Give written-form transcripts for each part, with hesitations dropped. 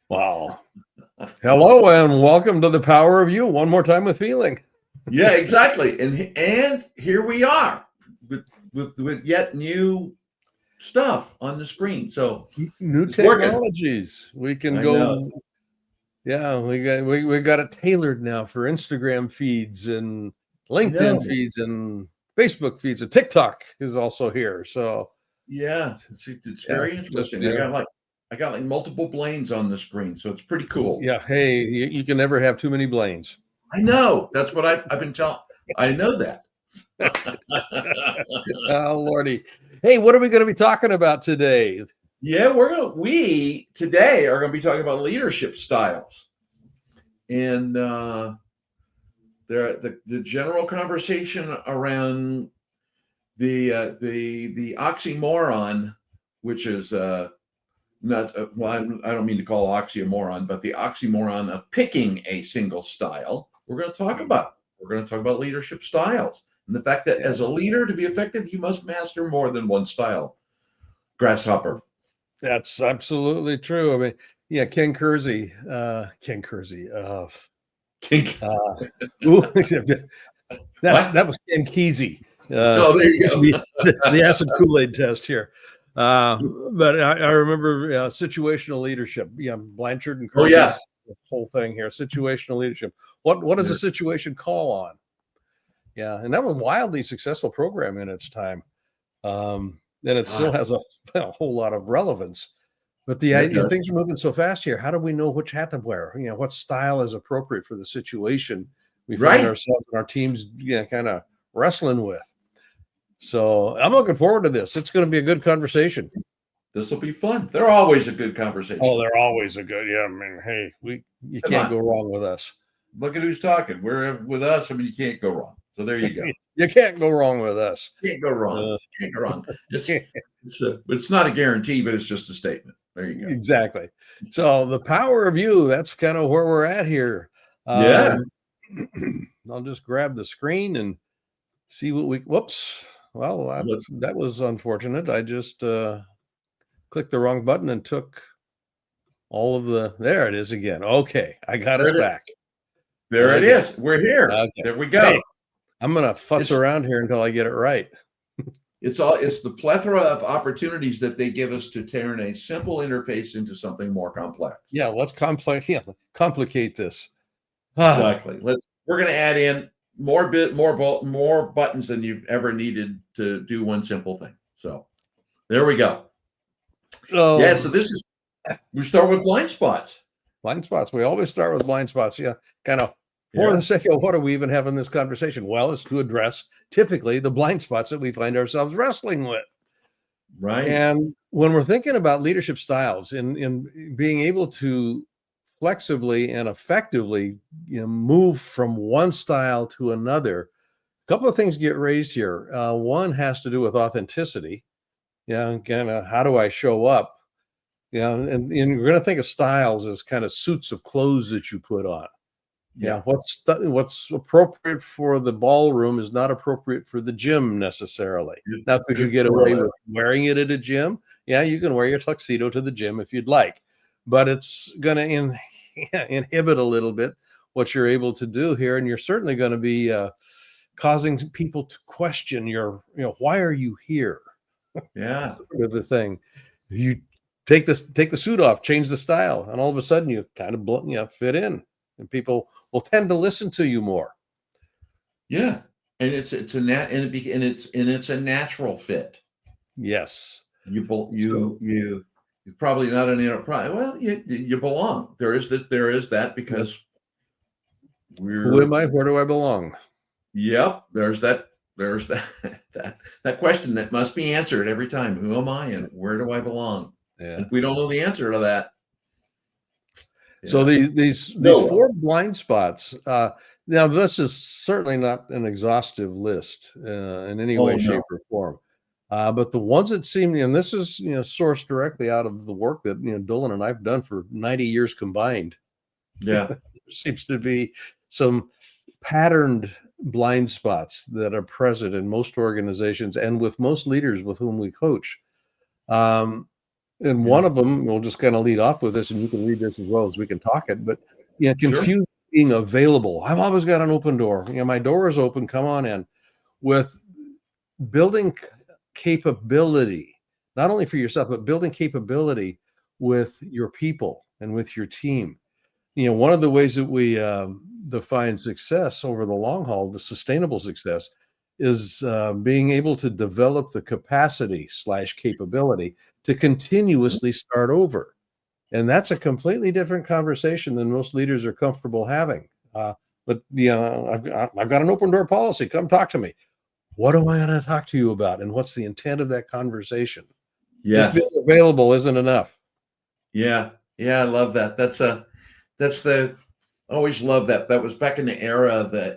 Wow. Hello and welcome to the Power of You. One more time with feeling. Yeah, exactly. And here we are with yet new stuff on the screen. So New it's working. technologies. We can I go. know. Yeah, we got it tailored now for Instagram feeds and LinkedIn feeds and Facebook feeds, and TikTok is also here. So yeah, it's very interesting. I got like multiple Blaines on the screen, so it's pretty cool. Yeah. Hey, you can never have too many Blaines. I know. That's what I've been telling. I know that. Oh, Lordy. Hey, what are we going to be talking about today? Yeah, we today are going to be talking about leadership styles, and the general conversation around the oxymoron, which is not well, I don't mean to call oxymoron, but the oxymoron of picking a single style. We're going to talk about leadership styles and the fact that as a leader, to be effective, you must master more than one style. Grasshopper. That's absolutely true. I mean, yeah, Ken Kersey. That was Ken Kesey. Oh, there you go. the acid Kool-Aid test here. But I remember situational leadership. Yeah, Blanchard and Kersey's the whole thing here. Situational leadership. What does a situation call on? Yeah, and that was a wildly successful program in its time. And it still has a whole lot of relevance. But the idea, things are moving so fast here. How do we know which hat to wear? What style is appropriate for the situation we find ourselves and our teams kind of wrestling with? So I'm looking forward to this. It's going to be a good conversation. This will be fun. They're always a good conversation. Oh, they're always a good. Yeah, I mean, hey, you can't go wrong with us. Look at who's talking. We're with us. I mean, you can't go wrong. So there you go. You can't go wrong with us. Can't go wrong. Can't go wrong. It's not a guarantee, but it's just a statement. There you go. Exactly. So the power of you, that's kind of where we're at here. Yeah. I'll just grab the screen and see what whoops. Well, that was unfortunate. I just clicked the wrong button and took all of there it is again. Okay. I got us back. There it is. We're here. Okay. There we go. Hey, I'm going to fuss around here until I get it right. It's the plethora of opportunities that they give us to turn a simple interface into something more complex. Yeah, let's complicate this. Exactly. We're going to add in more buttons than you've ever needed to do one simple thing. So there we go. So we start with blind spots. Blind spots. We always start with blind spots. Yeah, kind of. For the sake of what are we even having this conversation? Well, it's to address typically the blind spots that we find ourselves wrestling with. Right. And when we're thinking about leadership styles in being able to flexibly and effectively move from one style to another, a couple of things get raised here. One has to do with authenticity. Kind of how do I show up? And we're going to think of styles as kind of suits of clothes that you put on. Yeah, what's appropriate for the ballroom is not appropriate for the gym necessarily. Now, could you get away with wearing it at a gym? Yeah, you can wear your tuxedo to the gym if you'd like, but it's going to inhibit a little bit what you're able to do here, and you're certainly going to be causing people to question why are you here? Yeah, sort of the thing. You take the suit off, change the style, and all of a sudden you kind of fit in. And people will tend to listen to you more. Yeah, and it's a natural fit. Yes, you're probably not an enterprise. Well, you belong. There is that because who am I? Where do I belong? Yep, there's that question that must be answered every time. Who am I, and where do I belong? Yeah. And if we don't know the answer to that. So these 4 blind spots. Now, this is certainly not an exhaustive list in any way, shape, or form. But the ones that seem, and this is sourced directly out of the work that Doland and I've done for 90 years combined. Yeah, there seems to be some patterned blind spots that are present in most organizations and with most leaders with whom we coach. And one of them, we'll just kind of lead off with this, and you can read this as well as we can talk it. But Sure. confuse being available. I've always got an open door. My door is open. Come on in. With building capability, not only for yourself, but building capability with your people and with your team. One of the ways that we define success over the long haul, the sustainable success, is being able to develop the capacity / capability to continuously start over. And that's a completely different conversation than most leaders are comfortable having. But I've got an open door policy. Come talk to me. What am I going to talk to you about? And what's the intent of that conversation? Just Yes. being available isn't enough. Yeah. Yeah. I love that. Always love that. That was back in the era of the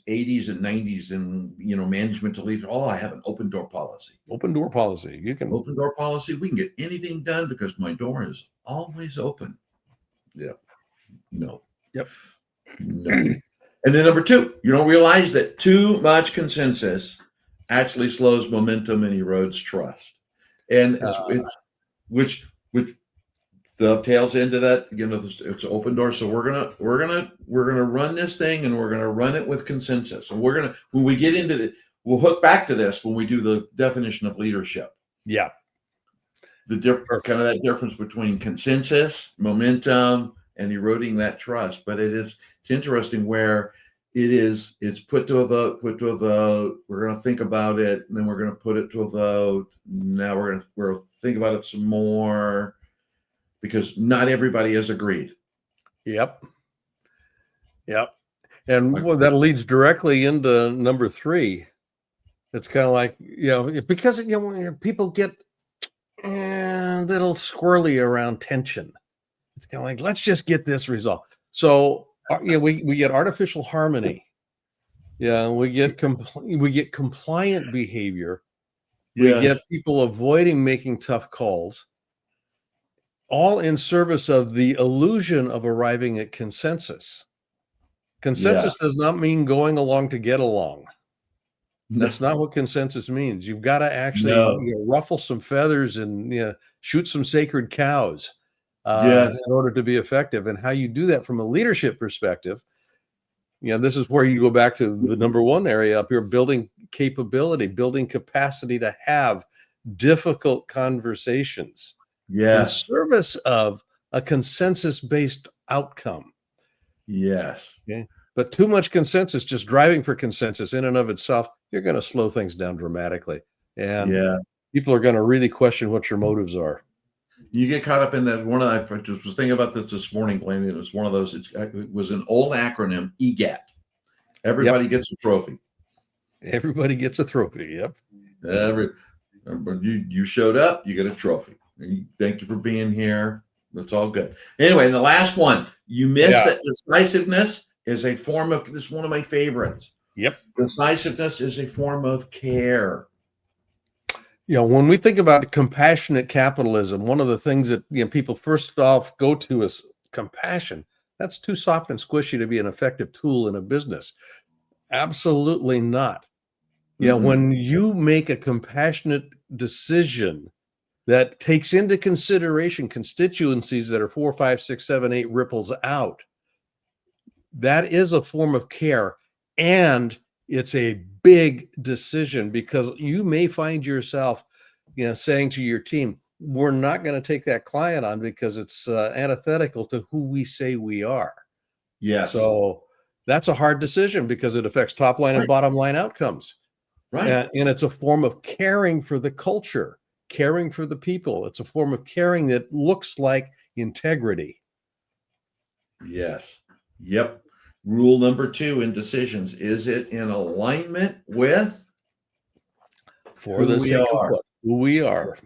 80s and 90s and, management to lead. Oh, I have an open door policy. Open door policy. You can Open door policy. We can get anything done because my door is always open. Yeah. No. Yep. No. And then number 2, you don't realize that too much consensus actually slows momentum and erodes trust. And it's which dovetails into that. It's an open door. So we're gonna run this thing, and we're gonna run it with consensus. And when we get into we'll hook back to this when we do the definition of leadership. Yeah. Kind of that difference between consensus, momentum, and eroding that trust. But it's interesting where it's put to a vote. We're going to think about it, and then we're going to put it to a vote. Now we're going to think about it some more because not everybody has agreed. Yep. And that leads directly into number 3. It's kind of like, because when people get a little squirrely around tension, it's kind of like, let's just get this resolved. So we get artificial harmony. We get compliant behavior. We get people avoiding making tough calls, all in service of the illusion of arriving at consensus. Consensus does not mean going along to get along. That's not what consensus means. You've got to actually ruffle some feathers and shoot some sacred cows in order to be effective. And how you do that from a leadership perspective, this is where you go back to the number 1 area up here: building capability, building capacity to have difficult conversations in service of a consensus-based outcome. Yes. Okay. But too much consensus, just driving for consensus in and of itself, you're going to slow things down dramatically. And people are going to really question what your motives are. You get caught up in that. I just was thinking about this morning, Blaine. It was one of those. It was an old acronym, EGAT. Everybody gets a trophy. Everybody gets a trophy. Yep. You showed up, you get a trophy. Thank you for being here. That's all good. Anyway, the last one, you missed that decisiveness is a form of. This is one of my favorites. Yep. Decisiveness is a form of care. When we think about compassionate capitalism, one of the things that people first off go to is compassion. That's too soft and squishy to be an effective tool in a business. Absolutely not. When you make a compassionate decision that takes into consideration constituencies that are 4, 5, 6, 7, 8 ripples out, that is a form of care. And it's a big decision because you may find yourself, saying to your team, we're not going to take that client on because it's antithetical to who we say we are. Yes. So that's a hard decision because it affects top line and bottom line outcomes. Right. And it's a form of caring for the culture, caring for the people. It's a form of caring that looks like integrity. Yes. Yep. Rule number 2 in decisions: is it in alignment with who we are? Who we are.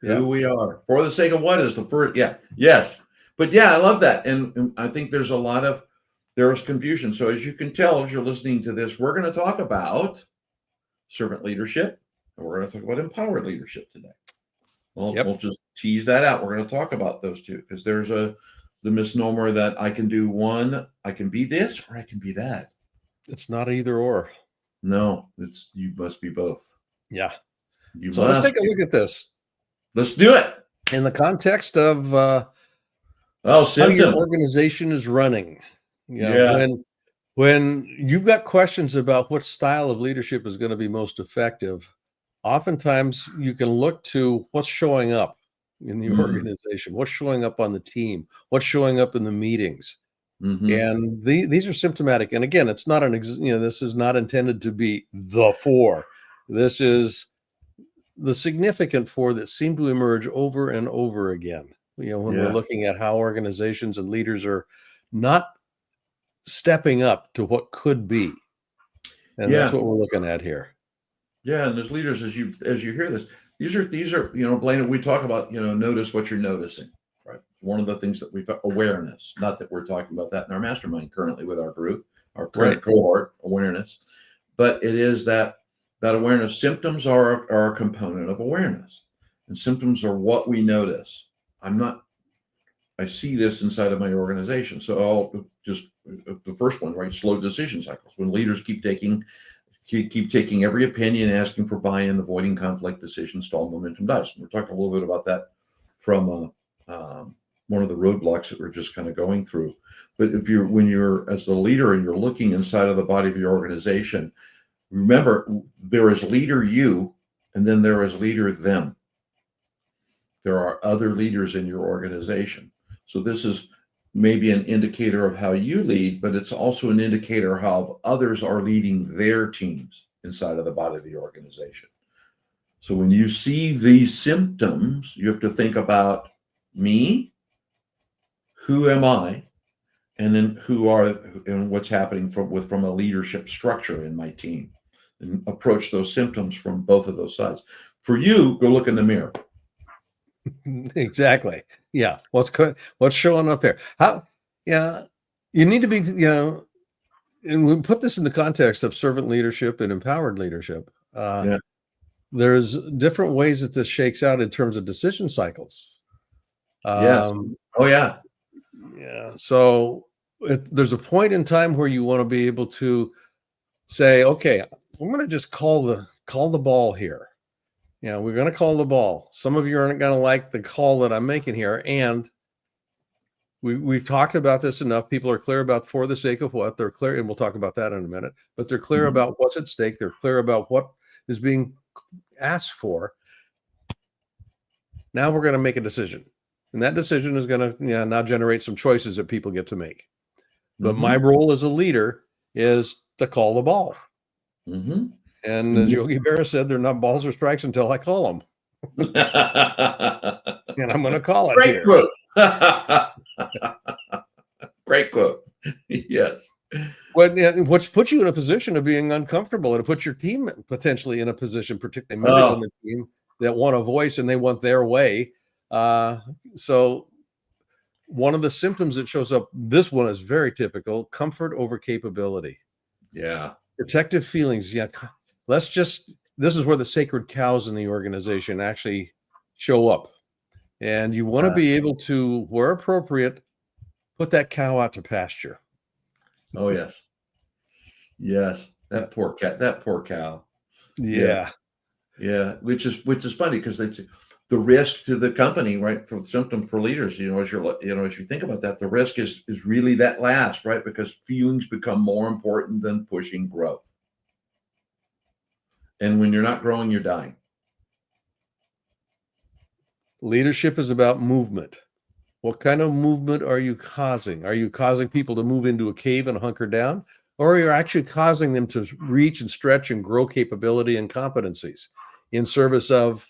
Who we are. For the sake of what is the first? Yes. But I love that. And I think there's confusion. So as you can tell, as you're listening to this, we're going to talk about servant leadership, and we're going to talk about empowered leadership today. We'll just tease that out. We're going to talk about those two because there's the misnomer that I can do one, I can be this, or I can be that. It's not either or. No, you must be both. Let's take a look at this. Let's do it. in the context of Oh, how your symptom. organization is running. Yeah. When you've got questions about what style of leadership is going to be most effective, oftentimes you can look to what's showing up in the Mm, organization, what's showing up on the team, what's showing up in the meetings. hmm. And these are symptomatic. And again, it's not this is not intended to be the four. This is the significant four that seem to emerge over and over again. When we're Yeah. looking at how organizations and leaders are not stepping up to what could be. And that's Yeah. what we're looking at here. Yeah. And as leaders, as you hear this, these are, Blaine, we talk about, notice what you're noticing, right? One of the things that we've got awareness, not that we're talking about that in our mastermind currently with our group, our Right. current cohort awareness, but it is that awareness. Symptoms are a component of awareness, and symptoms are what we notice. I see this inside of my organization. So I'll just the first one, right? Slow decision cycles. When leaders keep taking every opinion, asking for buy-in, avoiding conflict, decisions, stall, momentum dies. And we're talking a little bit about that from one of the roadblocks that we're just kind of going through. But when you're as the leader and you're looking inside of the body of your organization, remember there is leader you, and then there is leader them. There are other leaders in your organization. So this is maybe an indicator of how you lead, but it's also an indicator how others are leading their teams inside of the body of the organization. So when you see these symptoms, you have to think about me, who am I, and then and what's happening from a leadership structure in my team, and approach those symptoms from both of those sides. For you, go look in the mirror. Exactly. Yeah. What's showing up here? How, yeah, you need to be, and we put this in the context of servant leadership and empowered leadership. Yeah. There's different ways that this shakes out in terms of decision cycles. Yes. Um, Oh yeah. yeah. So there's a point in time where you want to be able to say, okay, I'm going to just call the ball here. We're going to call the ball. Some of you aren't going to like the call that I'm making here, and we've talked about this enough. People are clear about for the sake of what they're clear, and we'll talk about that in a minute. But they're clear Mhm. about what's at stake. They're clear about what is being asked for. Now we're going to make a decision, and that decision is going to now generate some choices that people get to make. But my Mhm. role as a leader is to call the ball. Mhm. And And as you Yogi Berra said, they're not balls or strikes until I call them, and I'm going to call it Great here. quote. Great quote. Yes. Which puts you in a position of being uncomfortable, and it puts your team potentially in a position, particularly members on Oh, the team that want a voice and they want their way. So one of the symptoms that shows up, this one is very typical: comfort over capability, yeah. protective feelings. Yeah, this is where the sacred cows in the organization actually show up, and you want to Uh, be able to, where appropriate, put that cow out to pasture. oh, yes. Yes. Yeah. That poor cat. That poor cow. Yeah. Yeah. Yeah. Which is funny because the risk to the company, right? For symptom for leaders, as you think about that, the risk is really that last, right? Because feelings become more important than pushing growth. And when you're not growing, you're dying. Leadership is about movement. What kind of movement are you causing? Are you causing people to move into a cave and hunker down? Or are you actually causing them to reach and stretch and grow capability and competencies in service of,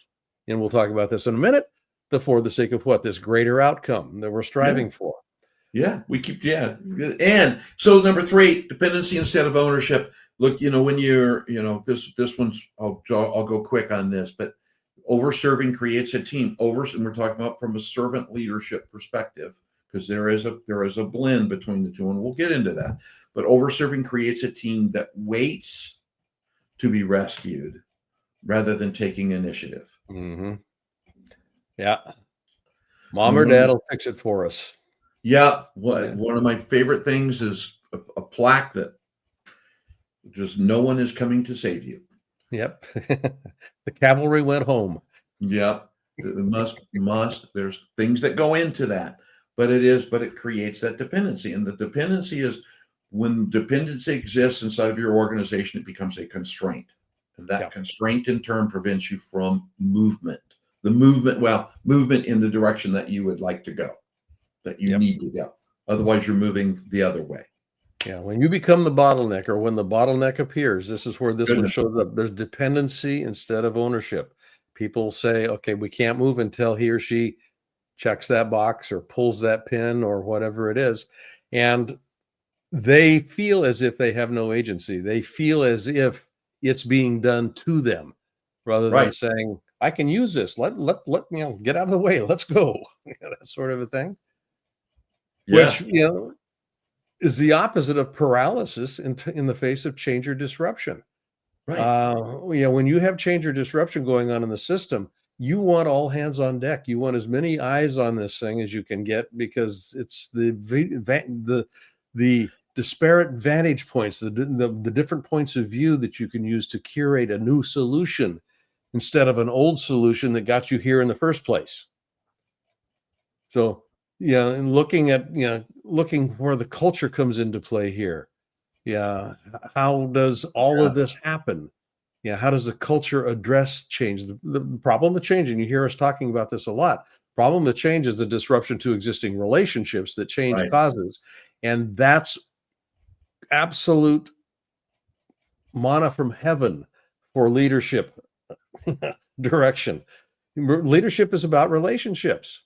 and we'll talk about this in a minute, for the sake of what? This greater outcome that we're Yeah. striving for. Yeah, and so number three, dependency instead of ownership. Look, when you're, this one's, I'll go quick on this, but over serving creates a team. And we're talking about from a servant leadership perspective, because there is a blend between the two, and we'll get into that. But over serving creates a team that waits to be rescued rather than taking initiative. Mm-hmm. Yeah. You Mom know, or number dad will fix it for us. Yeah, Yeah. one of my favorite things is a plaque that just no one is coming to save you. Yep. The cavalry went home. Yep. There's things that go into that, but it creates that dependency. And the dependency is, when dependency exists inside of your organization, it becomes a constraint. And that constraint in turn prevents you from movement. Movement in the direction that you would like to go, that you need to go. Otherwise, you're moving the other way. Yeah, when you become the bottleneck, or when the bottleneck appears, this is where this one shows up. There's dependency instead of ownership. People say, okay, we can't move until he or she checks that box or pulls that pin or whatever it is. And they feel as if they have no agency. They feel as if it's being done to them, rather than saying, I can use this. Let get out of the way. Let's go. That sort of a thing. Yeah. Which, is the opposite of paralysis in the face of change or disruption. Right. When you have change or disruption going on in the system, you want all hands on deck. You want as many eyes on this thing as you can get, because it's the disparate vantage points, the different points of view that you can use to curate a new solution instead of an old solution that got you here in the first place. So, and looking where the culture comes into play here. Yeah. How does all of this happen? Yeah. How does the culture address change? The problem with change, and you hear us talking about this a lot, problem with change is the disruption to existing relationships that change causes. And that's absolute manna from heaven for leadership direction. Leadership is about relationships.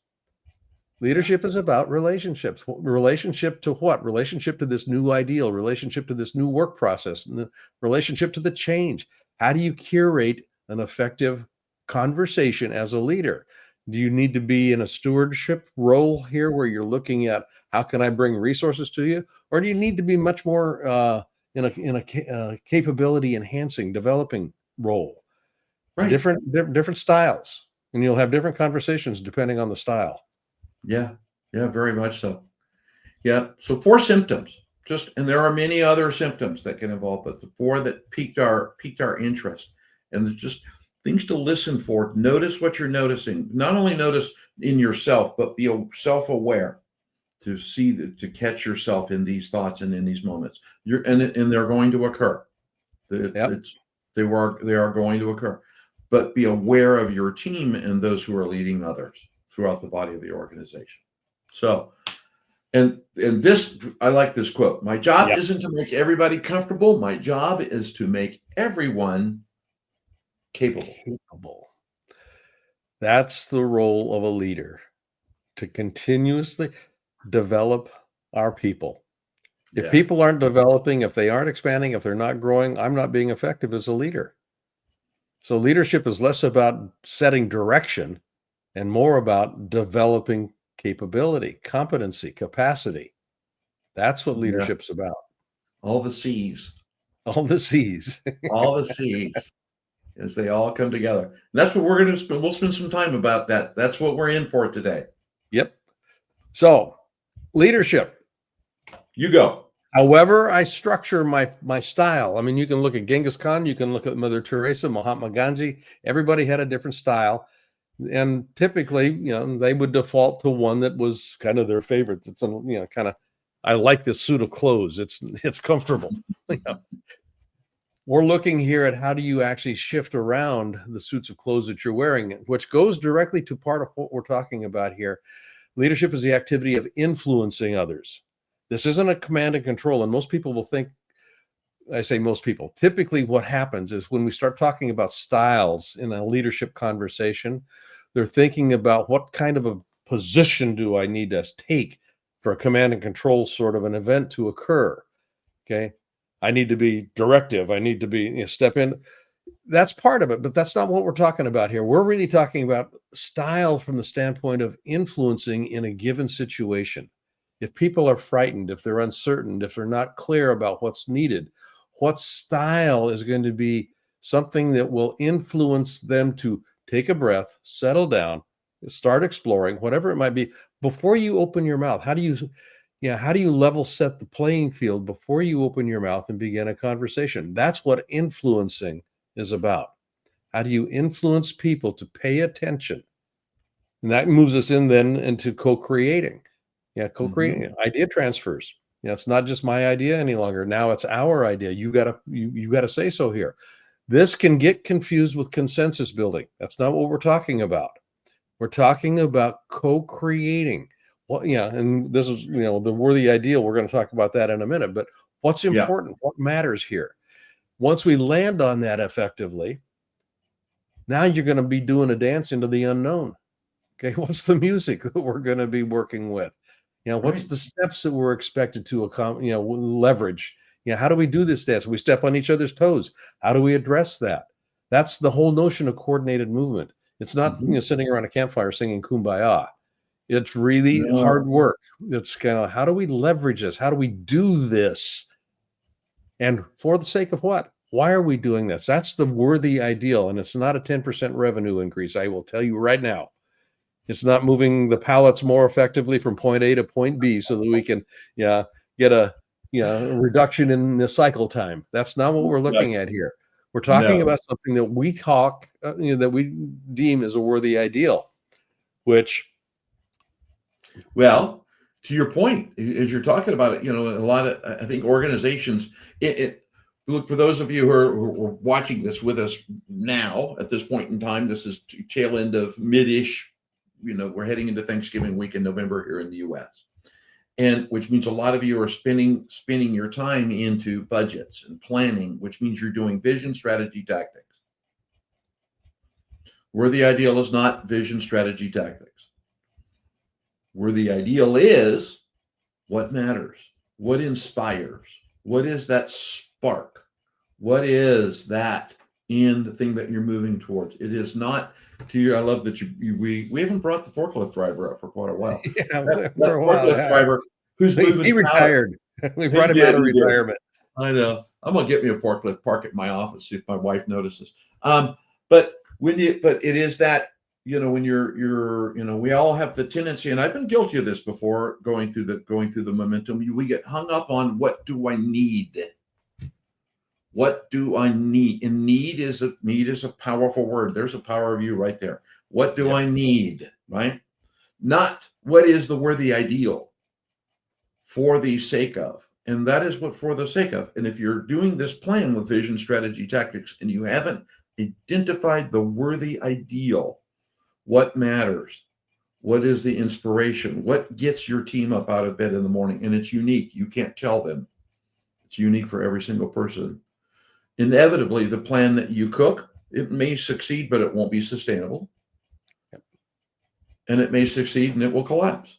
Leadership is about relationships. Relationship to what? Relationship to this new ideal, relationship to this new work process, relationship to the change. How do you curate an effective conversation as a leader? Do you need to be in a stewardship role here, where you're looking at how can I bring resources to you? Or do you need to be much more in a capability enhancing, developing role? Right. Different styles, and you'll have different conversations depending on the style. Yeah, very much so. Yeah, so 4 symptoms, and there are many other symptoms that can involve, but the 4 that piqued our interest, and there's just things to listen for. Notice what you're noticing. Not only notice in yourself, but be self-aware to to catch yourself in these thoughts and in these moments. And they're going to occur. They are going to occur, but be aware of your team and those who are leading others throughout the body of the organization. So, and this, I like this quote. My job isn't to make everybody comfortable. My job is to make everyone capable. That's the role of a leader, to continuously develop our people. If people aren't developing, if they aren't expanding, if they're not growing, I'm not being effective as a leader. So leadership is less about setting direction and more about developing capability, competency, capacity. That's what leadership's about. All the C's. All the C's. All the C's, as they all come together. And that's what we're going to spend. We'll spend some time about that. That's what we're in for today. Yep. So, leadership. You go. However I structure my style. I mean, you can look at Genghis Khan, you can look at Mother Teresa, Mahatma Gandhi. Everybody had a different style. And typically, they would default to one that was kind of their favorite. It's, kind of, I like this suit of clothes. It's comfortable. We're looking here at how do you actually shift around the suits of clothes that you're wearing, which goes directly to part of what we're talking about here. Leadership is the activity of influencing others. This isn't a command and control. And most people will think, I say most people, typically what happens is when we start talking about styles in a leadership conversation, they're thinking about what kind of a position do I need to take for a command and control sort of an event to occur. Okay. I need to be directive. I need to be step in. That's part of it, but that's not what we're talking about here. We're really talking about style from the standpoint of influencing in a given situation. If people are frightened, if they're uncertain, if they're not clear about what's needed, what style is going to be something that will influence them to take a breath, settle down, start exploring, whatever it might be, before you open your mouth. How do you level set the playing field before you open your mouth and begin a conversation? That's what influencing is about. How do you influence people to pay attention And that moves us in then into co-creating. Yeah, co-creating idea transfers. It's not just my idea any longer. Now it's our idea. You gotta say so here. This can get confused with consensus building. That's not what we're talking about. We're talking about co-creating. Well, yeah, and this is the worthy ideal. We're going to talk about that in a minute. But what's important? What matters here? Once we land on that effectively, now you're going to be doing a dance into the unknown. Okay, what's the music that we're going to be working with? What's the steps that we're expected to leverage? How do we do this dance? We step on each other's toes. How do we address that? That's the whole notion of coordinated movement. It's not sitting around a campfire singing Kumbaya. It's really hard work. It's kind of, how do we leverage this? How do we do this? And for the sake of what? Why are we doing this? That's the worthy ideal. And it's not a 10% revenue increase. I will tell you right now. It's not moving the pallets more effectively from point A to point B so that we can get a reduction in the cycle time. That's not what we're looking at here. We're talking about something that we talk, that we deem as a worthy ideal, which. Well, to your point, as you're talking about it, a lot of, I think, organizations, look, for those of you who are watching this with us now at this point in time, this is tail end of mid-ish, we're heading into Thanksgiving week in November here in the US. And which means a lot of you are spending your time into budgets and planning, which means you're doing vision, strategy, tactics. Where the ideal is not vision, strategy, tactics. Where the ideal is what matters, what inspires, what is that spark, what is that in the thing that you're moving towards. It is not to you. I love that we haven't brought the forklift driver up for quite a while. That forklift driver who's moving. He retired. We brought him out of retirement. I know. I'm gonna get me a forklift, park it in my office, see if my wife notices. But it is that, when you're we all have the tendency, and I've been guilty of this before, going through the momentum. We get hung up on what do I need. What do I need? And need is a powerful word. There's a power of you right there. What do I need? Right? Not what is the worthy ideal for the sake of. And that is what for the sake of. And if you're doing this plan with vision, strategy, tactics, and you haven't identified the worthy ideal, what matters? What is the inspiration? What gets your team up out of bed in the morning? And it's unique. You can't tell them. It's unique for every single person. Inevitably, the plan that you cook, it may succeed, but it won't be sustainable. And it may succeed and it will collapse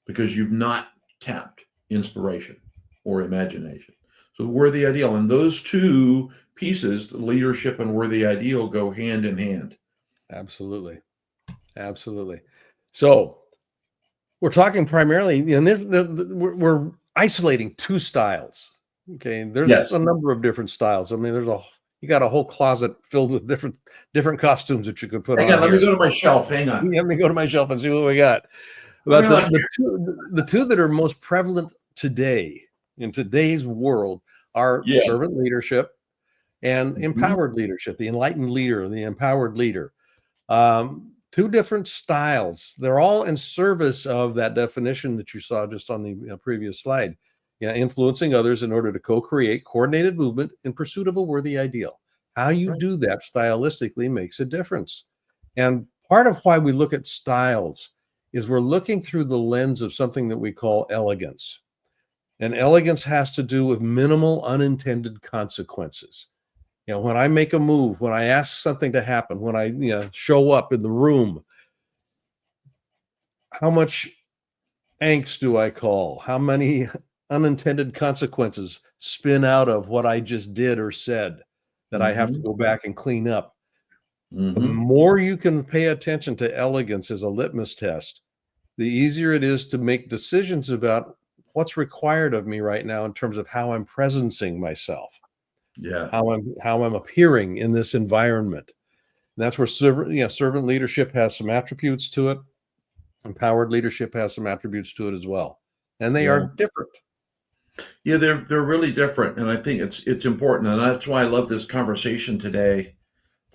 because you've not tapped inspiration or imagination. So the worthy ideal, and those two pieces, leadership and worthy ideal, go hand in hand. Absolutely. So we're talking primarily, and we're isolating two styles. Okay, there's a number of different styles. I mean, you got a whole closet filled with different costumes that you could put on. Let me go to my shelf. Hang on. Let me go to my shelf and see what we got. But the two that are most prevalent today in today's world are servant leadership and empowered leadership. The enlightened leader, the empowered leader. Two different styles. They're all in service of that definition that you saw just on the previous slide. Influencing others in order to co-create coordinated movement in pursuit of a worthy ideal. How you do that stylistically makes a difference. And part of why we look at styles is we're looking through the lens of something that we call elegance. And elegance has to do with minimal unintended consequences. When I make a move, when I ask something to happen, when I show up in the room, how much angst do I call? How many unintended consequences spin out of what I just did or said that I have to go back and clean up? The more you can pay attention to elegance as a litmus test, the easier it is to make decisions about what's required of me right now in terms of how I'm presencing myself. How I'm appearing in this environment. And that's where servant leadership has some attributes to it. Empowered leadership has some attributes to it as well. And they are different. Yeah, they're really different. And I think it's important. And that's why I love this conversation today,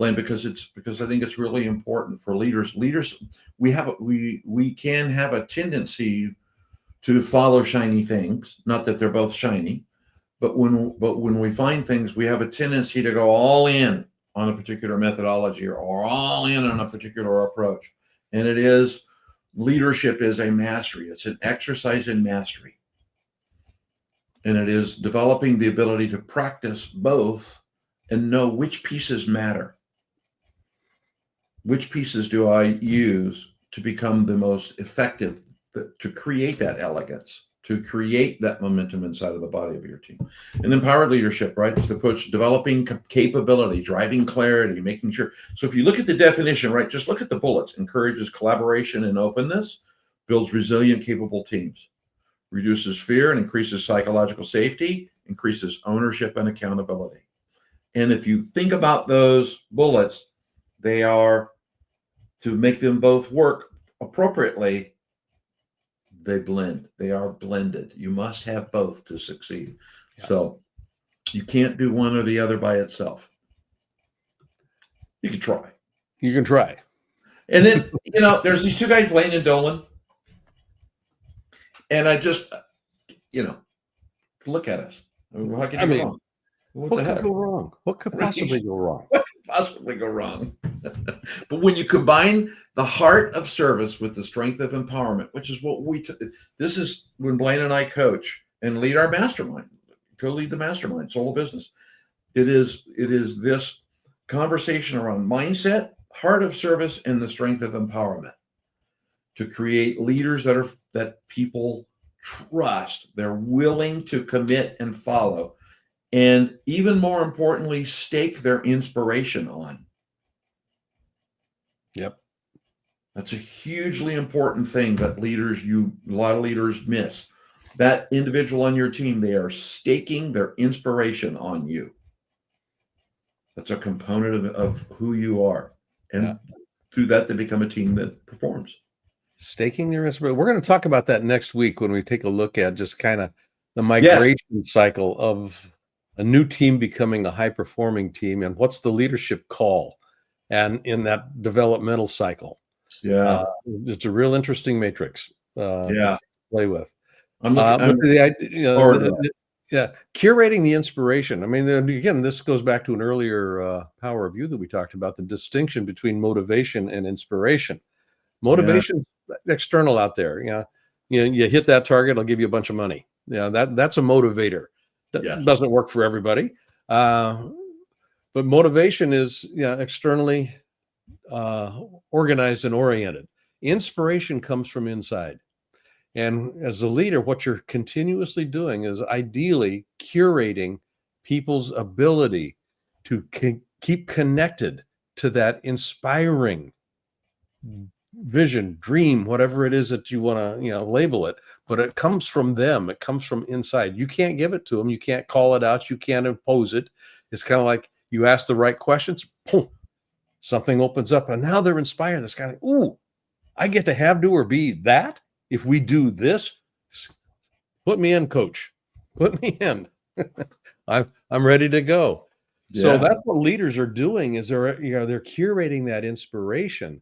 Blaine, because I think it's really important for leaders. Leaders, we can have a tendency to follow shiny things. Not that they're both shiny, but when we find things, we have a tendency to go all in on a particular methodology or all in on a particular approach. And leadership is a mastery. It's an exercise in mastery. And it is developing the ability to practice both and know which pieces matter. Which pieces do I use to become the most effective, to create that elegance, to create that momentum inside of the body of your team? And empowered leadership, right? It's the approach, developing capability, driving clarity, making sure. So if you look at the definition, right, just look at the bullets: encourages collaboration and openness, builds resilient, capable teams, reduces fear and increases psychological safety, increases ownership and accountability. And if you think about those bullets, they are, to make them both work appropriately, they blend. They are blended. You must have both to succeed. Yeah. So you can't do one or the other by itself. You can try. You can try. And then, there's these two guys, Blaine and Doland. And I just, look at us. How can you go wrong? What could go wrong? What could possibly go wrong? What could possibly go wrong? But when you combine the heart of service with the strength of empowerment, which is what this is when Blaine and I coach and lead our mastermind, co-lead the mastermind, Solo Business. It is this conversation around mindset, heart of service, and the strength of empowerment to create leaders that people trust, they're willing to commit and follow, and even more importantly, stake their inspiration on. Yep. That's a hugely important thing that a lot of leaders miss. That individual on your team, they are staking their inspiration on you. That's a component of who you are. And through that, they become a team that performs. Staking their inspiration. We're going to talk about that next week when we take a look at just kind of the migration cycle of a new team becoming a high-performing team, and what's the leadership call, and in that developmental cycle. Yeah, it's a real interesting matrix. To play with. Curating the inspiration. I mean, again, this goes back to an earlier power of you that we talked about, the distinction between motivation and inspiration. Motivation's external out there. You hit that target, I'll give you a bunch of money. That's a motivator. That doesn't work for everybody. But motivation is externally organized and oriented. Inspiration comes from inside. And as a leader, what you're continuously doing is ideally curating people's ability to keep connected to that inspiring vision, dream, whatever it is that you want to, label it, but it comes from them. It comes from inside. You can't give it to them. You can't call it out. You can't impose it. It's kind of like you ask the right questions, boom, something opens up, and now they're inspired. It's kind of, ooh, I get to have, do, or be that. If we do this, put me in, coach. Put me in. I'm ready to go. Yeah. So that's what leaders are doing, is they're curating that inspiration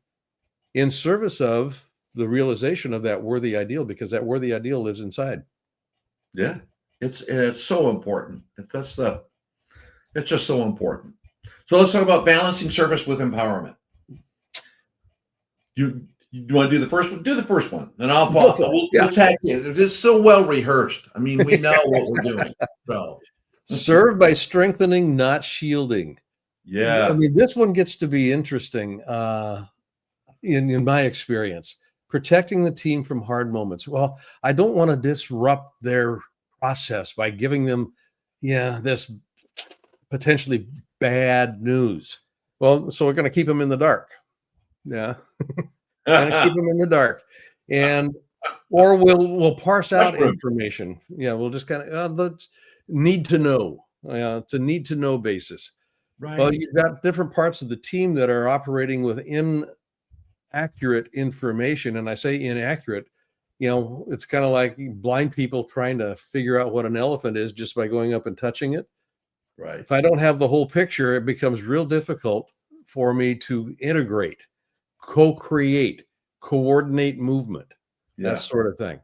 in service of the realization of that worthy ideal, because that worthy ideal lives inside. Yeah, it's so important. It's just so important. So let's talk about balancing service with empowerment. You want to do the first one? Do the first one, and I'll follow. We'll tag you. It's so well rehearsed. I mean, we know what we're doing. So, serve by strengthening, not shielding. Yeah, I mean, this one gets to be interesting. In my experience, protecting the team from hard moments. Well, I don't want to disrupt their process by giving them, this potentially bad news. Well, so we're going to keep them in the dark. Yeah. Going to keep them in the dark. Or we'll parse out information. We'll just kind of need to know. It's a need to know basis. Right. Well, you've got different parts of the team that are operating with inaccurate information. And I say inaccurate, it's kind of like blind people trying to figure out what an elephant is just by going up and touching it. Right. If I don't have the whole picture, it becomes real difficult for me to integrate, co-create, coordinate movement, Yeah. that sort of thing.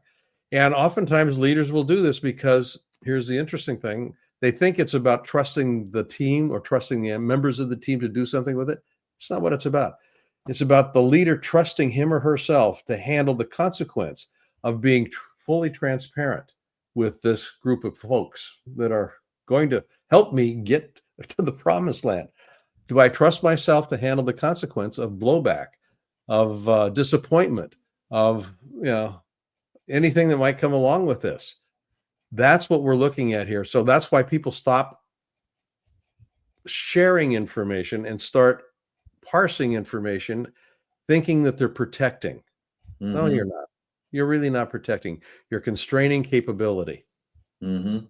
And oftentimes leaders will do this because here's the interesting thing. They think it's about trusting the team or trusting the members of the team to do something with it. It's not what it's about. It's about the leader trusting him or herself to handle the consequence of being fully transparent with this group of folks that are going to help me get to the promised land. Do I trust myself to handle the consequence of blowback, of disappointment, of anything that might come along with this? That's what we're looking at here. So that's why people stop sharing information and start parsing information, thinking that they're protecting. No, Mhm. you're not. You're really not protecting. You're constraining capability. Mhm.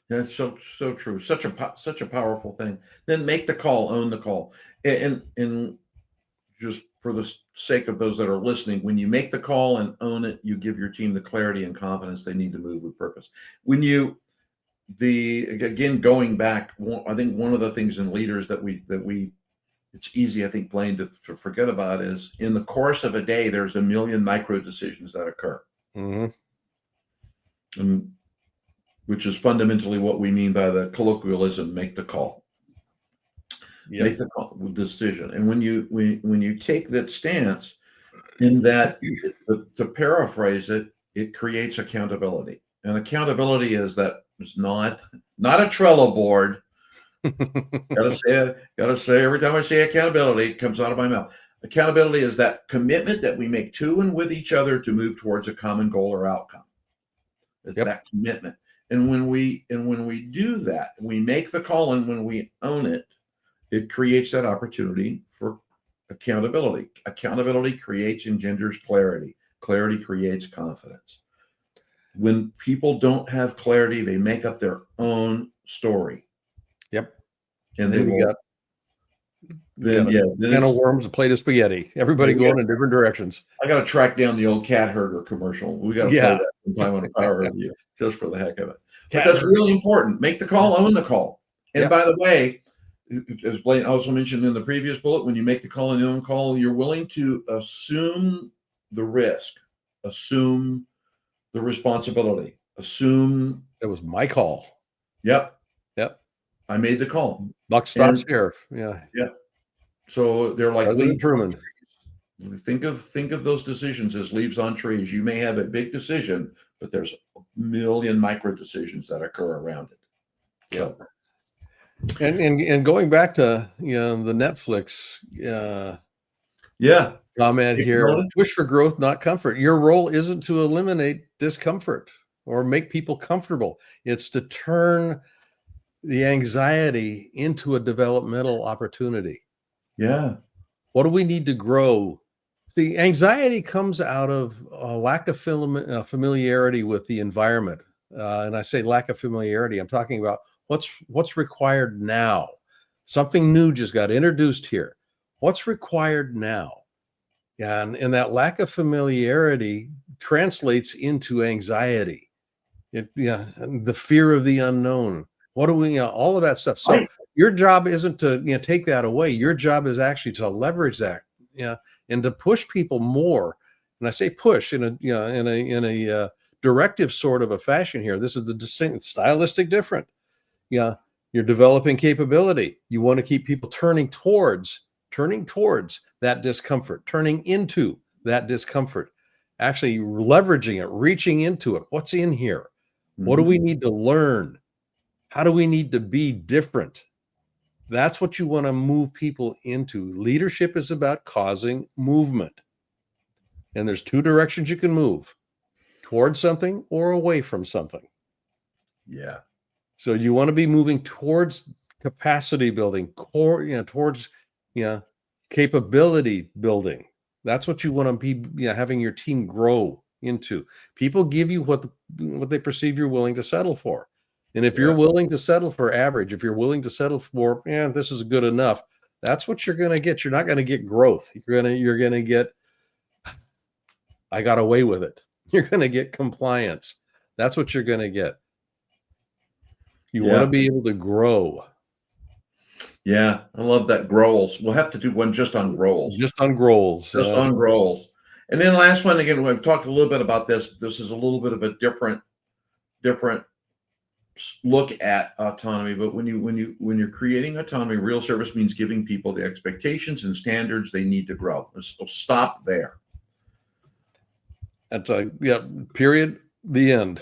That's so true. Such a powerful thing. Then make the call, own the call. And just for the sake of those that are listening, when you make the call and own it, you give your team the clarity and confidence they need to move with purpose. When you again going back, I think one of the things in leaders that we it's easy, I think, Blaine, to forget about is in the course of a day, there's a million micro decisions that occur. Mm-hmm. And which is fundamentally what we mean by the colloquialism, make the call. Yep. Make the call, decision. And when you take that stance, in that, to paraphrase it, it creates accountability. And accountability is not a Trello board. Gotta say every time I say accountability, it comes out of my mouth. Accountability is that commitment that we make to and with each other to move towards a common goal or outcome. It's that commitment. And when we do that, we make the call, and when we own it, it creates that opportunity for accountability. Accountability engenders clarity. Clarity creates confidence. When people don't have clarity, they make up their own story. Yep. And they will. Then can of worms, a plate of spaghetti. Everybody going in different directions. I got to track down the old cat herder commercial. We got to play that sometime on a Power Review, just for the heck of it. But that's really important. Make the call, own the call. And by the way, as Blaine also mentioned in the previous bullet, when you make the call and own call, you're willing to assume the risk, assume the responsibility, assume it was my call. Yep. I made the call. Buck stops here. Yeah. So they're like President Truman. Think of those decisions as leaves on trees. You may have a big decision, but there's a million micro decisions that occur around it. So. And going back to the Netflix comment here, push for growth, not comfort. Your role isn't to eliminate discomfort or make people comfortable. It's to turn the anxiety into a developmental opportunity. Yeah. What do we need to grow? The anxiety comes out of a lack of familiarity with the environment. And I say lack of familiarity, I'm talking about what's required now. Something new just got introduced here. What's required now? And that lack of familiarity translates into anxiety. The fear of the unknown. What do we, all of that stuff. So your job isn't to take that away. Your job is actually to leverage that, and to push people more. And I say push in a directive sort of a fashion here. This is the distinct stylistic different. You're developing capability. You want to keep people turning towards that discomfort, turning into that discomfort, actually leveraging it, reaching into it. What's in here? What do we need to learn? How do we need to be different? That's what you want to move people into. Leadership is about causing movement. And there's two directions you can move: towards something or away from something. Yeah. So you want to be moving towards capacity building, towards capability building. That's what you want to be having your team grow into. People give you what they perceive you're willing to settle for. And if you're willing to settle for average, if you're willing to settle for, this is good enough, that's what you're going to get. You're not going to get growth. You're going to get, I got away with it. You're going to get compliance. That's what you're going to get. You want to be able to grow. Yeah, I love that. Growls. We'll have to do one just on growls. Just on goals. Just on growls. And then last one, again, we've talked a little bit about this. This is a little bit of a different look at autonomy. But when you're creating autonomy, real service means giving people the expectations and standards they need to grow. So stop there. That's a period. The end.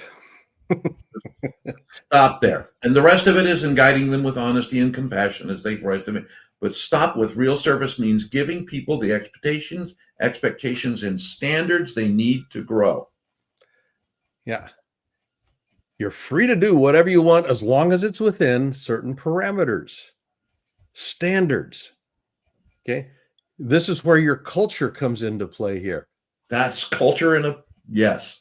Stop there. And the rest of it is in guiding them with honesty and compassion as they write them in. But stop with real service means giving people the expectations and standards they need to grow. Yeah. You're free to do whatever you want as long as it's within certain parameters, standards. Okay. This is where your culture comes into play here. That's culture in a yes.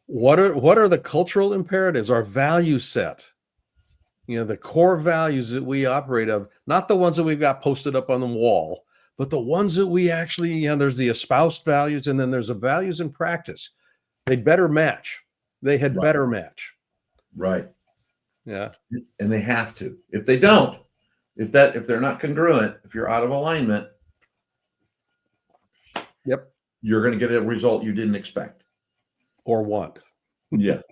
What are the cultural imperatives, our value set? The core values that we operate of, not the ones that we've got posted up on the wall, but the ones that we actually, there's the espoused values, and then there's the values in practice. They'd better match. They had better match. Right. Yeah. And they have to. If they don't, if they're not congruent, if you're out of alignment, you're going to get a result you didn't expect. Or want. Yeah.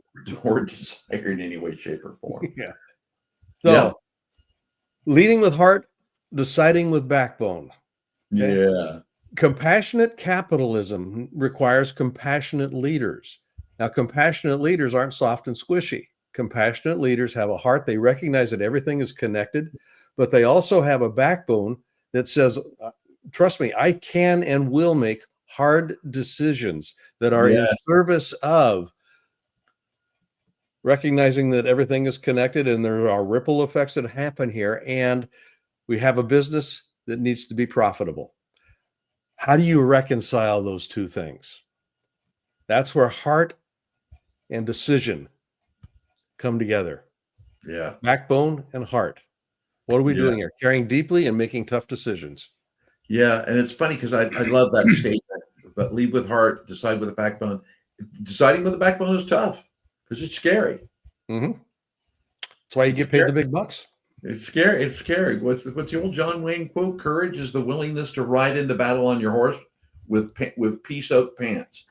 Or desire in any way, shape, or form. Yeah. So leading with heart, deciding with backbone. Okay? Yeah. Compassionate capitalism requires compassionate leaders. Now, compassionate leaders aren't soft and squishy. Compassionate leaders have a heart. They recognize that everything is connected, but they also have a backbone that says, trust me, I can and will make hard decisions that are in service of recognizing that everything is connected and there are ripple effects that happen here. And we have a business that needs to be profitable. How do you reconcile those two things? That's where heart and decision come together. Yeah. Backbone and heart. What are we doing here? Caring deeply and making tough decisions. Yeah. And it's funny because I love that statement, but lead with heart, decide with a backbone. Deciding with a backbone is tough because it's scary. Mm-hmm. That's why you get paid the big bucks. It's scary. It's scary. What's the old John Wayne quote? Courage is the willingness to ride into battle on your horse with pea-soaked pants.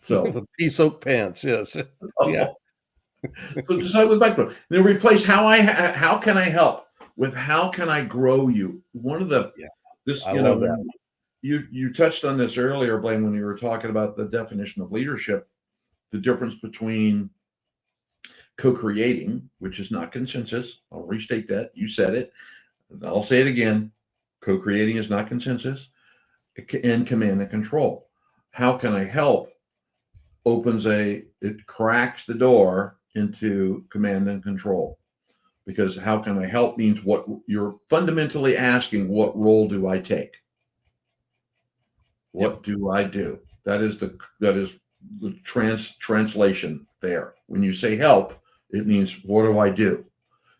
So pea-soaked pants, yes. Yeah. So decide with backbone. Then replace how can I help with how can I grow you? One of the I love that. You touched on this earlier, Blaine, when you were talking about the definition of leadership, the difference between co-creating, which is not consensus. I'll restate that. You said it. I'll say it again. Co-creating is not consensus. And command and control. How can I help it cracks the door into command and control. Because how can I help means what you're fundamentally asking, what role do I take? What do I do? That is the translation there. When you say help, it means what do I do?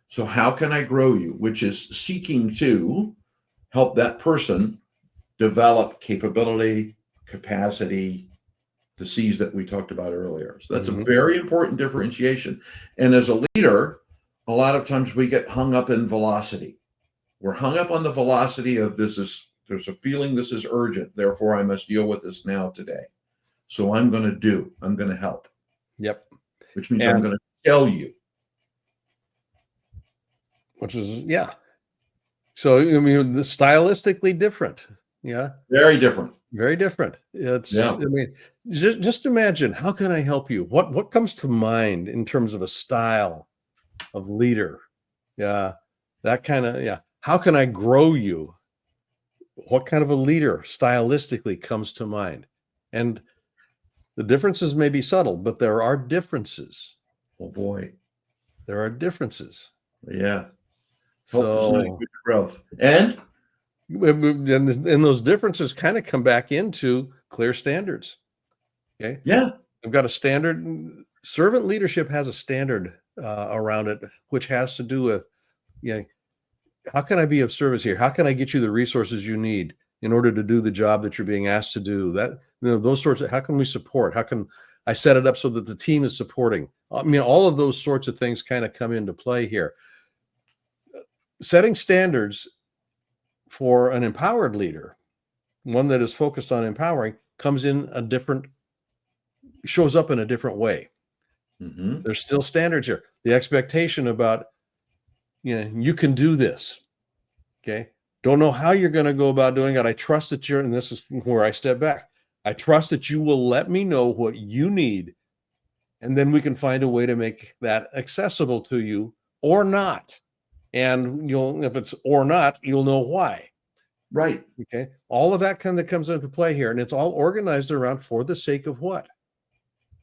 So how can I grow you? Which is seeking to help that person develop capability, capacity, the C's that we talked about earlier. So that's a very important differentiation. And as a leader, a lot of times we get hung up in velocity. We're hung up on the velocity of there's a feeling this is urgent. Therefore, I must deal with this now today. So I'm going to help. Yep. Which means I'm going to tell you. Which is, So, I mean, stylistically different. Yeah. Very different. Very different. I mean, just imagine, how can I help you? What comes to mind in terms of a style of leader? Yeah. That kind of, How can I grow you? What kind of a leader stylistically comes to mind? And the differences may be subtle, but there are differences. Oh boy. There are differences. Yeah. So growth. And those differences kind of come back into clear standards. Okay. Yeah. I've got a standard. Servant leadership has a standard around it, which has to do with, how can I be of service here? How can I get you the resources you need in order to do the job that you're being asked to do? That, those sorts of, how can we support? How can I set it up so that the team is supporting? I mean, all of those sorts of things kind of come into play here. Setting standards for an empowered leader, one that is focused on empowering, shows up in a different way. Mm-hmm. There's still standards here. The expectation about, you can do this. Okay. Don't know how you're going to go about doing it. I trust that and this is where I step back. I trust that you will let me know what you need. And then we can find a way to make that accessible to you or not. And if it's or not, you'll know why. Right. Okay. All of that kind of comes into play here. And it's all organized around for the sake of what?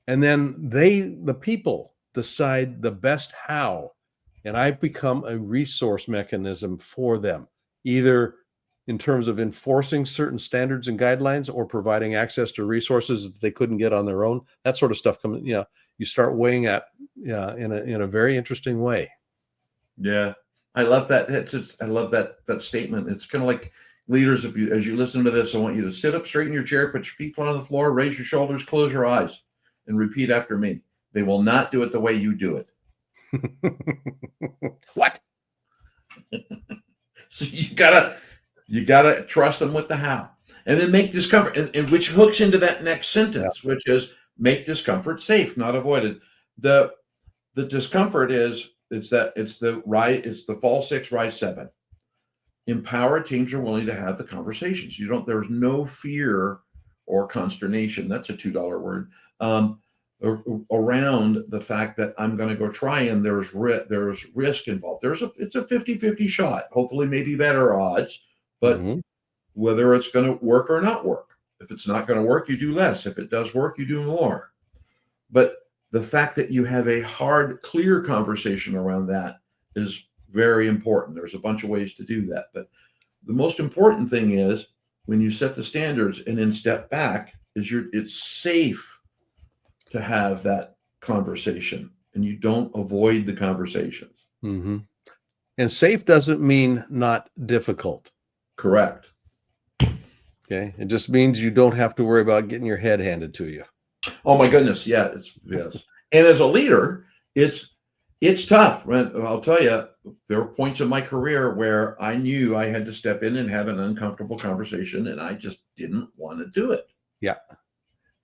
And then the people decide the best how. And I become a resource mechanism for them, either in terms of enforcing certain standards and guidelines or providing access to resources that they couldn't get on their own. That sort of stuff comes, you start weighing at in a very interesting way. Yeah. I love that. I love that statement. It's kind of like leaders, as you listen to this, I want you to sit up straight in your chair, put your feet flat on the floor, raise your shoulders, close your eyes, and repeat after me. They will not do it the way you do it. What? So you gotta trust them with the how, and then make discomfort, and which hooks into that next sentence, which is make discomfort safe, not avoided. The discomfort is it's the fall 6, rise 7. Empowered teams are willing to have the conversations. There's no fear or consternation. That's a $2 word. Around the fact that I'm going to go try, and there's risk involved. It's a 50-50 shot, hopefully maybe better odds, but whether it's going to work or not work. If it's not going to work, you do less. If it does work, you do more. But the fact that you have a hard, clear conversation around that is very important. There's a bunch of ways to do that. But the most important thing is when you set the standards and then step back, it's safe to have that conversation, and you don't avoid the conversations. Mm-hmm. And safe doesn't mean not difficult. Correct. Okay. It just means you don't have to worry about getting your head handed to you. Oh my goodness. Yeah. Yes. And as a leader, it's tough. I'll tell you, there were points in my career where I knew I had to step in and have an uncomfortable conversation, and I just didn't want to do it. Yeah.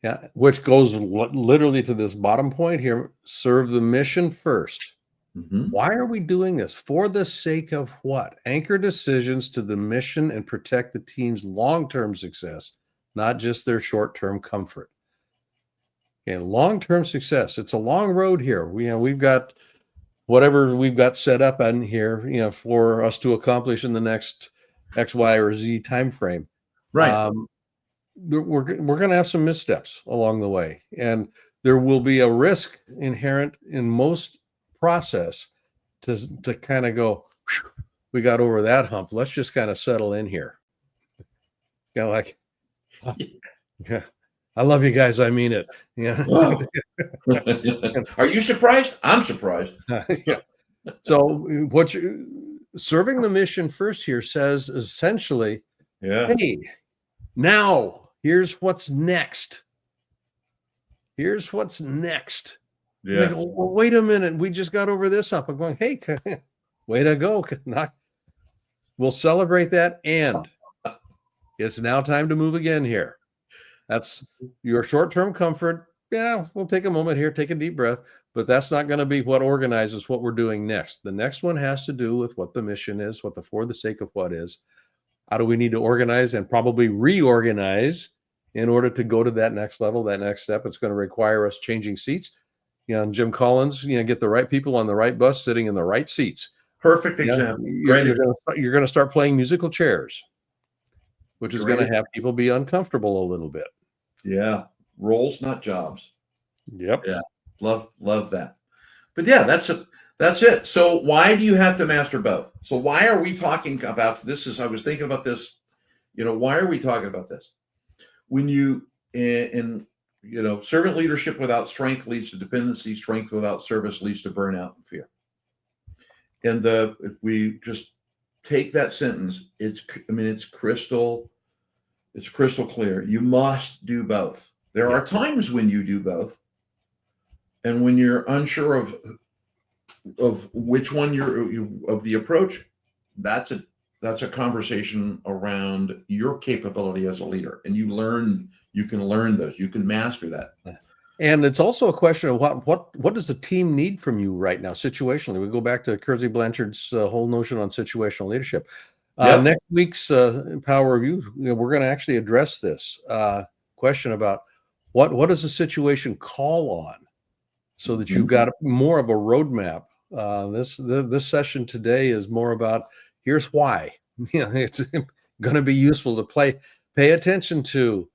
Yeah. Which goes literally to this bottom point here. Serve the mission first. Mm-hmm. Why are we doing this? For the sake of what? Anchor decisions to the mission and protect the team's long-term success, not just their short-term comfort. Okay, long-term success. It's a long road here. We've got whatever we've got set up in here, for us to accomplish in the next X, Y, or Z time frame. Right. We're going to have some missteps along the way, and there will be a risk inherent in most process to kind of go, we got over that hump. Let's just kind of settle in here. Kind of like, yeah, I love you guys. I mean it. Yeah. Are you surprised? I'm surprised. Yeah. So serving the mission first here says essentially, hey, now here's what's next. Here's what's next. Yeah. Go, well, wait a minute. We just got over this up. I'm going, hey, way to go. We'll celebrate that. And it's now time to move again here. That's your short-term comfort. Yeah, we'll take a moment here, take a deep breath, but that's not going to be what organizes what we're doing next. The next one has to do with what the mission is, what the for the sake of what is. How do we need to organize and probably reorganize in order to go to that next level, that next step? It's going to require us changing seats. And Jim Collins, get the right people on the right bus sitting in the right seats. Perfect example. You're going to start playing musical chairs, which is going to have people be uncomfortable a little bit. Yeah. Roles, not jobs. Yep. Yeah. Love that. But yeah, that's it. So why do you have to master both? So why are we talking about this? I was thinking about this, why are we talking about this? When servant leadership without strength leads to dependency. Strength without service leads to burnout and fear. And if we just take that sentence, it's crystal clear. You must do both. There are times when you do both, and when you're unsure of which one of the approach, that's that's a conversation around your capability as a leader, and you can learn those, you can master that. And it's also a question of what does the team need from you right now situationally. We go back to Kersey Blanchard's whole notion on situational leadership. Yep. Next week's Power Review, we're going to actually address this question about what does the situation call on, so that you've got more of a roadmap. This session today is more about here's why. It's going to be useful to pay attention to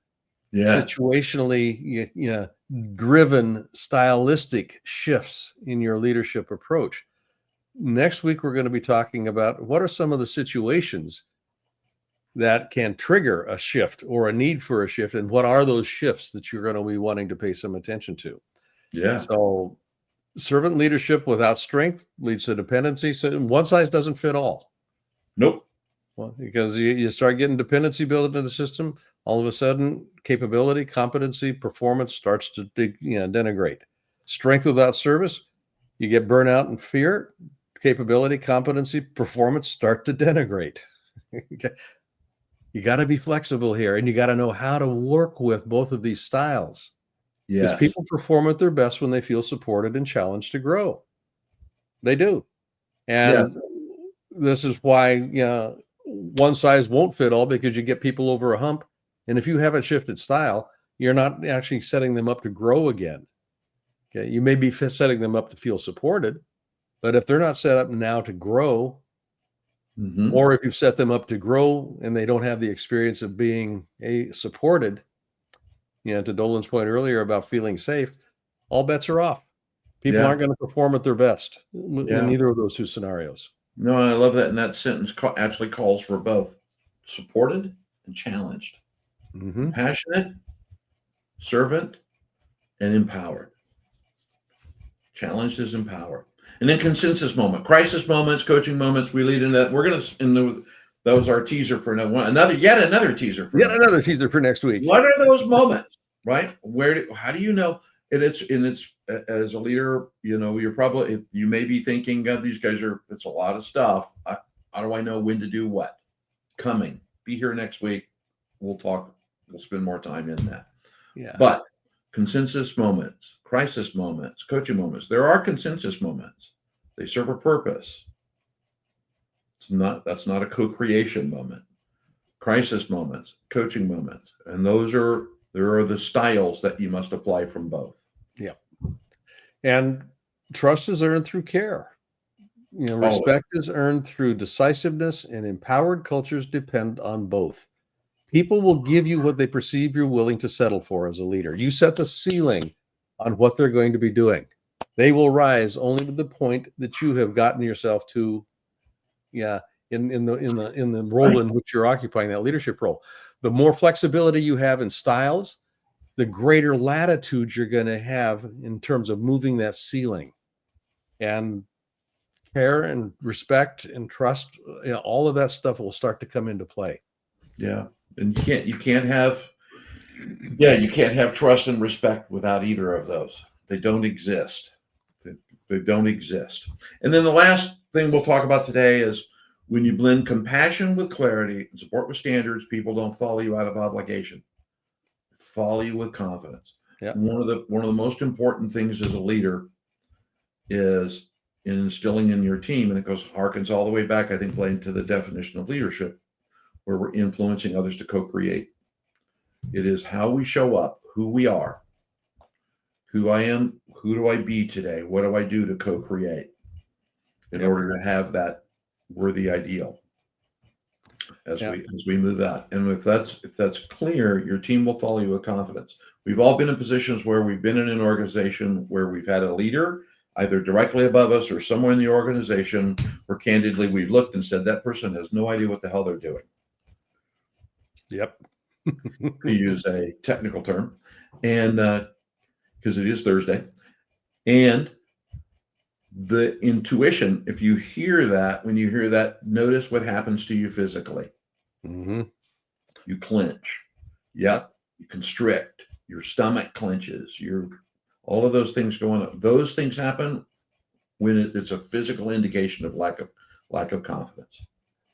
situationally driven stylistic shifts in your leadership approach. Next week, we're going to be talking about what are some of the situations that can trigger a shift or a need for a shift, and what are those shifts that you're going to be wanting to pay some attention to. So servant leadership without strength leads to dependency. So one size doesn't fit all. Nope. Well, because you start getting dependency built into the system, all of a sudden competency, competency, performance starts to denigrate. Strength without service, you get burnout and fear. Capability, competency, performance start to denigrate. You got to be flexible here, and you got to know how to work with both of these styles. Because people perform at their best when they feel supported and challenged to grow. They do. And this is why one size won't fit all, because you get people over a hump. And if you haven't shifted style, you're not actually setting them up to grow again. Okay. You may be setting them up to feel supported, but if they're not set up now to grow, or if you've set them up to grow and they don't have the experience of being supported, to Doland's point earlier about feeling safe, all bets are off. People aren't going to perform at their best in either of those two scenarios. No, I love that. And that sentence actually calls for both supported and challenged, passionate, servant, and empowered. Challenged is empowered. And then consensus moment, crisis moments, coaching moments. We lead into that. We're going to, that was our teaser for yet another teaser for next week. What are those moments, right? How do you know? And it's as a leader, you may be thinking, God, these guys it's a lot of stuff. How do I know when to do what? Be here next week. We'll talk. We'll spend more time in that. But consensus moments, crisis moments, coaching moments. There are consensus moments. They serve a purpose. That's not a co-creation moment. Crisis moments, coaching moments, and there are the styles that you must apply from both. Yeah. And trust is earned through care. Respect is earned through decisiveness, and empowered cultures depend on both. People will give you what they perceive you're willing to settle for as a leader. You set the ceiling on what they're going to be doing. They will rise only to the point that you have gotten yourself to, in the role in which you're occupying that leadership role. The more flexibility you have in styles, the greater latitude you're going to have in terms of moving that ceiling. And care and respect and trust, all of that stuff will start to come into play. Yeah. And you can't have trust and respect without either of those. They don't exist. They don't exist. And then the last thing we'll talk about today is when you blend compassion with clarity and support with standards, people don't follow you out of obligation. They follow you with confidence. Yeah. One of the most important things as a leader is in instilling in your team, and it harkens all the way back, I think, Blaine, to the definition of leadership, where we're influencing others to co-create. It is how we show up, who we are, who I am, who do I be today, what do I do to co-create in order to have that worthy ideal as we move that. And if that's clear, your team will follow you with confidence. We've all been in positions where we've been in an organization where we've had a leader either directly above us or somewhere in the organization where candidly we've looked and said that person has no idea what the hell they're doing. Yep. To use a technical term, and because it is Thursday, and the intuition, if you hear that, when you hear that, notice what happens to you physically. You clench. Yep. You constrict. Your stomach clenches. All of those things going on. Those things happen when it's a physical indication of lack of confidence.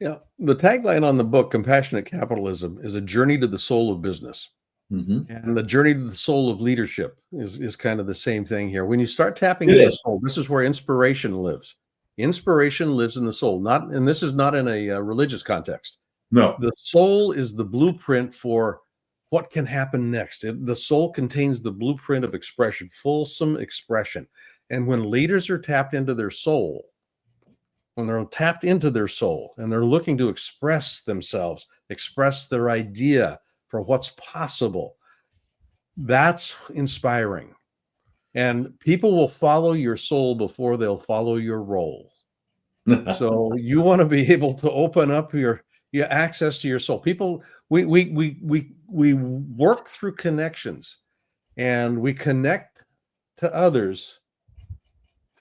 Yeah. The tagline on the book, Compassionate Capitalism, is a journey to the soul of business. Mm-hmm. And the journey to the soul of leadership is kind of the same thing here. When you start tapping It into the is. soul, this is where inspiration lives. Inspiration lives in the soul, and this is not in a religious context. No. The soul is the blueprint for what can happen next. The soul contains the blueprint of expression, fulsome expression. And when leaders are tapped into their soul, when they're tapped into their soul and they're looking to express themselves, express their idea for what's possible, that's inspiring. And people will follow your soul before they'll follow your role. So you want to be able to open up your access to your soul. People, we work through connections, and we connect to others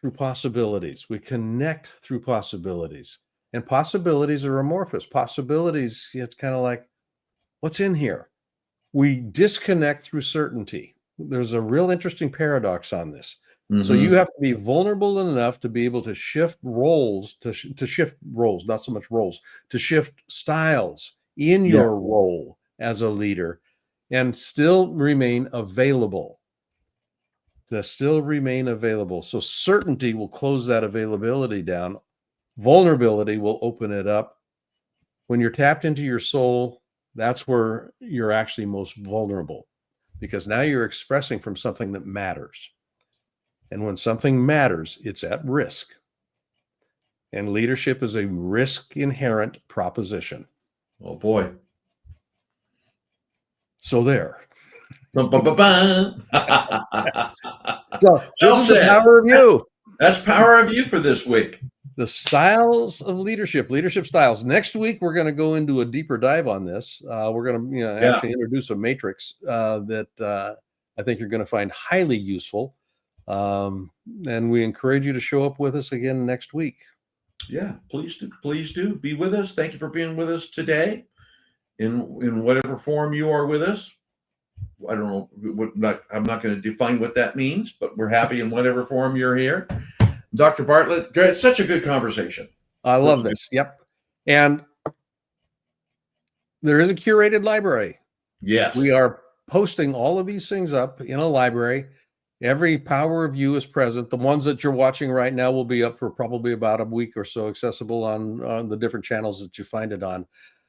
through possibilities. We connect through possibilities, and possibilities are amorphous. Possibilities, it's kind of like, what's in here? We disconnect through certainty. There's a real interesting paradox on this. So Mm-hmm. you have to be vulnerable enough to be able to shift roles, to shift roles, not so much roles, to shift styles in Yeah. your role as a leader, and still remain available. To still remain available. So certainty will close that availability down. Vulnerability will open it up. When you're tapped into your soul, that's where you're actually most vulnerable, because now you're expressing from something that matters. And when something matters, it's at risk. And leadership is a risk inherent proposition. Oh boy. So there. Ba-ba-ba-ba. So this is the said. power of you. That's power of you for this week. The styles of leadership styles. Next week, we're going to go into a deeper dive on this. We're going to actually introduce a matrix that I think you're going to find highly useful. And we encourage you to show up with us again next week. Yeah, please do. Please do be with us. Thank you for being with us today in whatever form you are with us. I don't know. I'm not going to define what that means, but we're happy in whatever form you're here. Dr. Bartlett, it's such a good conversation. I love this. Yep. And there is a curated library. Yes. We are posting all of these things up in a library. Every power of you is present. The ones that you're watching right now will be up for probably about a week or so, accessible on the different channels that you find it on.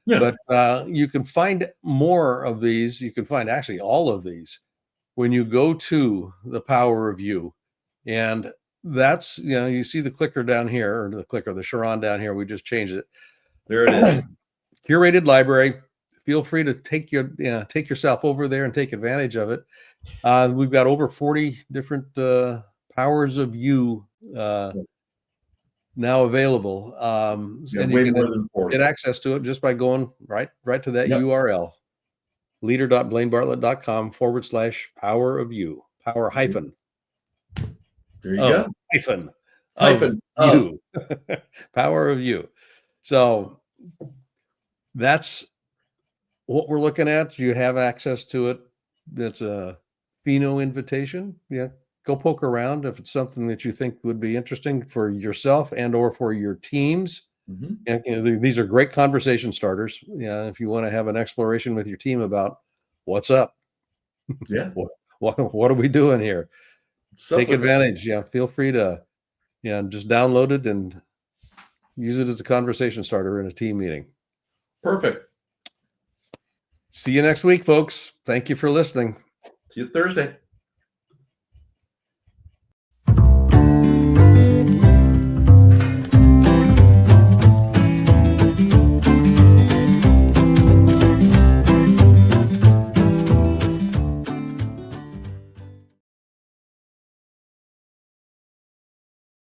Yeah. But you can find more of these. You can find actually all of these when you go to the power of you. And that's, you see the clicker down here, or the Sharon down here. We just changed it. There it is. Curated library. Feel free to take yourself over there and take advantage of it. We've got over 40 different powers of you now available. And you can get access to it just by going right to that URL, leader.blainebartlett.com/power of you, power hyphen. There you go. Hyphen of you. Power of you. So that's what we're looking at. You have access to it. That's a Pheno invitation. Yeah, go poke around if it's something that you think would be interesting for yourself and or for your teams. Mm-hmm. And these are great conversation starters. Yeah, if you want to have an exploration with your team about what's up. Yeah. What are we doing here? Take advantage. Yeah, feel free to just download it and use it as a conversation starter in a team meeting. Perfect. See you next week, folks. Thank you for listening. See you Thursday.